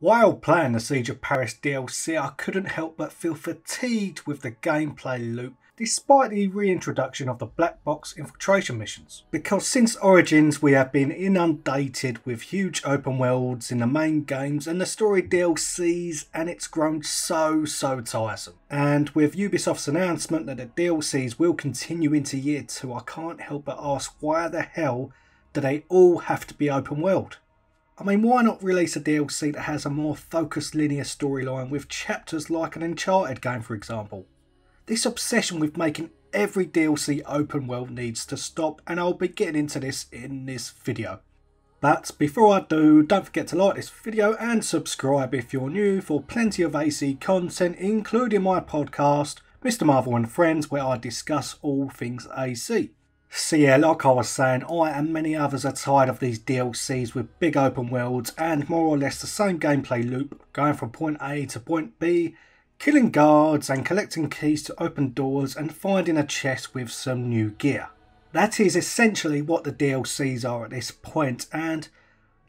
While playing the Siege of Paris DLC, I couldn't help but feel fatigued with the gameplay loop despite the reintroduction of the black box infiltration missions. Because since Origins we have been inundated with huge open worlds in the main games and the story DLCs, and it's grown so tiresome. And with Ubisoft's announcement that the DLCs will continue into year 2, I can't help but ask, why the hell do they all have to be open world? I mean, why not release a DLC that has a more focused linear storyline with chapters like an Uncharted game, for example? This obsession with making every DLC open world needs to stop, and I'll be getting into this in this video. But before I do, don't forget to like this video and subscribe if you're new for plenty of AC content, including my podcast, Mr. Marvel and Friends, where I discuss all things AC. So yeah, like I was saying, I and many others are tired of these DLCs with big open worlds and more or less the same gameplay loop, going from point A to point B, killing guards and collecting keys to open doors and finding a chest with some new gear. That is essentially what the DLCs are at this point, and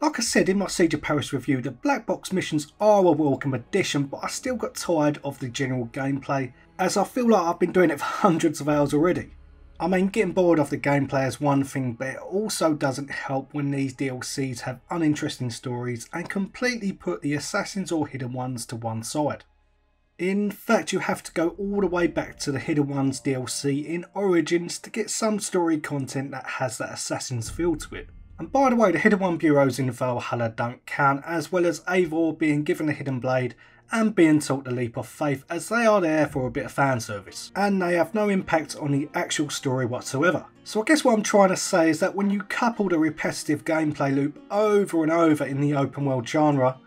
like I said in my Siege of Paris review, the black box missions are a welcome addition, but I still got tired of the general gameplay, as I feel like I've been doing it for hundreds of hours already. I mean, getting bored of the gameplay is one thing, but it also doesn't help when these DLCs have uninteresting stories and completely put the assassins or hidden ones to one side. In fact, you have to go all the way back to the Hidden Ones DLC in Origins to get some story content that has that assassin's feel to it. And by the way, the Hidden One bureaus in Valhalla don't count, as well as Eivor being given a hidden blade and being taught the leap of faith, as they are there for a bit of fan service, and they have no impact on the actual story whatsoever. So I guess what I'm trying to say is that when you couple the repetitive gameplay loop over and over in the open world genre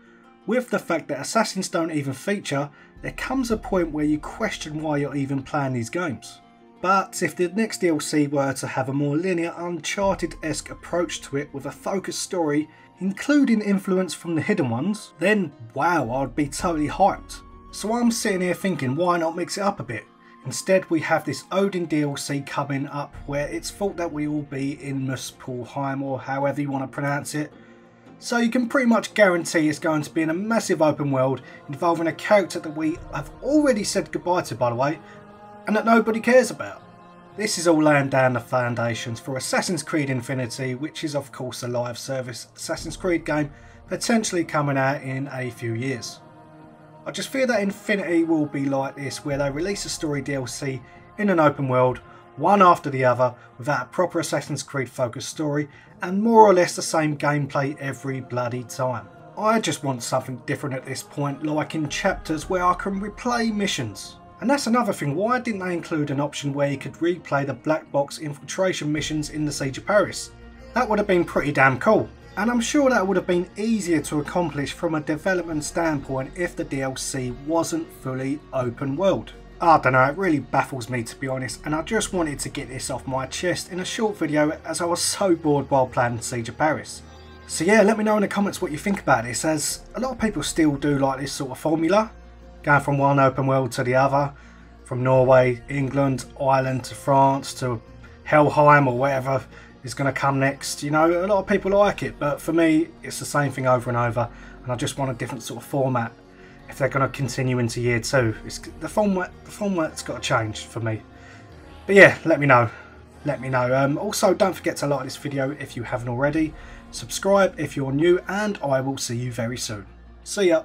with the fact that assassins don't even feature, there comes a point where you question why you're even playing these games. But if the next DLC were to have a more linear, Uncharted-esque approach to it with a focused story, including influence from the Hidden Ones, then wow, I'd be totally hyped. So I'm sitting here thinking, why not mix it up a bit? Instead we have this Odin DLC coming up where it's thought that we will be in Muspelheim, or however you want to pronounce it. So you can pretty much guarantee it's going to be in a massive open world involving a character that we have already said goodbye to, by the way, and that nobody cares about. This is all laying down the foundations for Assassin's Creed Infinity, which is of course a live service Assassin's Creed game potentially coming out in a few years. I just fear that Infinity will be like this, where they release a story DLC in an open world, one after the other, without a proper Assassin's Creed focused story and more or less the same gameplay every bloody time. I just want something different at this point, like in chapters where I can replay missions. And that's another thing, why didn't they include an option where you could replay the black box infiltration missions in the Siege of Paris? That would have been pretty damn cool. And I'm sure that would have been easier to accomplish from a development standpoint if the DLC wasn't fully open world. I don't know, it really baffles me to be honest, and I just wanted to get this off my chest in a short video as I was so bored while playing Siege of Paris. So yeah, let me know in the comments what you think about this, as a lot of people still do like this sort of formula, going from one open world to the other, from Norway, England, Ireland to France to Helheim or whatever is going to come next. You know, a lot of people like it, but for me it's the same thing over and over, and I just want a different sort of format. If they're going to continue into year 2, the format's got to change for me. But yeah, let me know. Also, don't forget to like this video if you haven't already. Subscribe if you're new, and I will see you very soon. See ya.